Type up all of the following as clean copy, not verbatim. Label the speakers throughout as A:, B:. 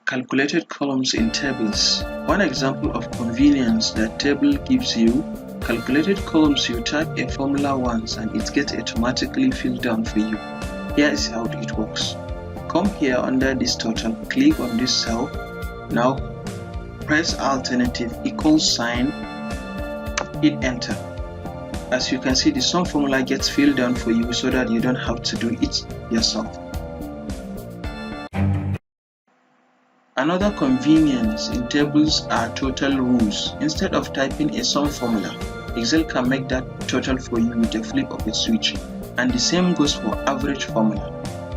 A: Calculated columns in tables. One example of convenience that table gives you. Calculated columns, you type a formula once and it gets automatically filled down for you. Here is how it works. Come here under this total, click on this cell. Now press alternative equals sign, hit enter. As you can see, the sum formula gets filled down for you so that you don't have to do it yourself. Another convenience in tables are total rows. Instead of typing a sum formula, Excel can make that total for you with a flip of a switch. And the same goes for average formula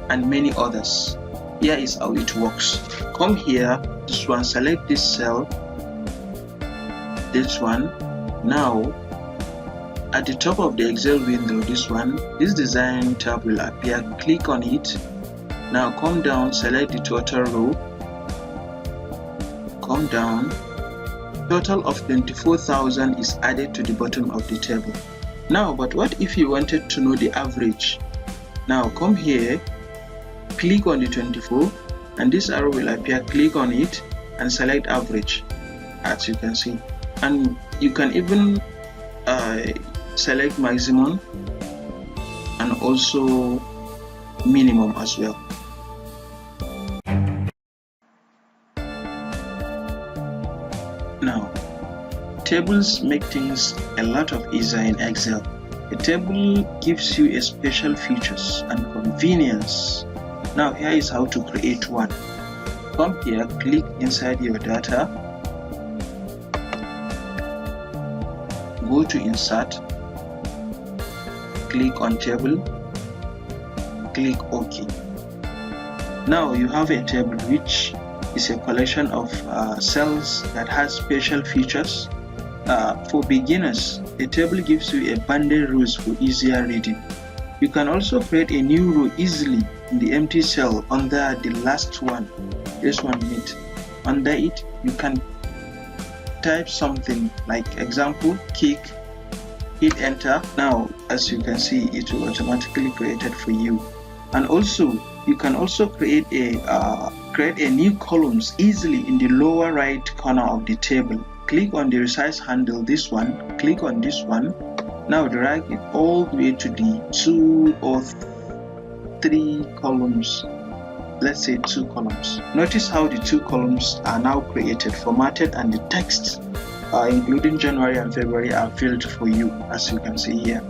A: and many others. Here is how it works. Come here, this one, select this cell, this one. Now, at the top of the Excel window, this design tab will appear. Click on it. Now come down, select the total row. Come down, total of 24,000 is added to the bottom of the table. Now, but what if you wanted to know the average? Now come here, click on the 24 and this arrow will appear. Click on it and select average, as you can see, and you can even select maximum and also minimum as well. Now, tables make things a lot of easier in Excel. A table gives you a special features and convenience. Now here is how to create one. Come here, click inside your data, go to insert, click on table, click OK. Now you have a table which is a collection of cells that has special features. For beginners, a table gives you a bundled rows for easier reading. You can also create a new row easily in the empty cell under the last one, this one hit. Under it, you can type something like example, kick, hit enter. Now, as you can see, it will automatically created for you. And also, you can also create a new columns easily in the lower right corner of the table. Click on the resize handle, this one, click on this one. Now drag it all the way to the 2 or 3 columns. Let's say 2 columns. Notice how the 2 columns are now created, formatted, and the text including January and February are filled for you, as you can see here.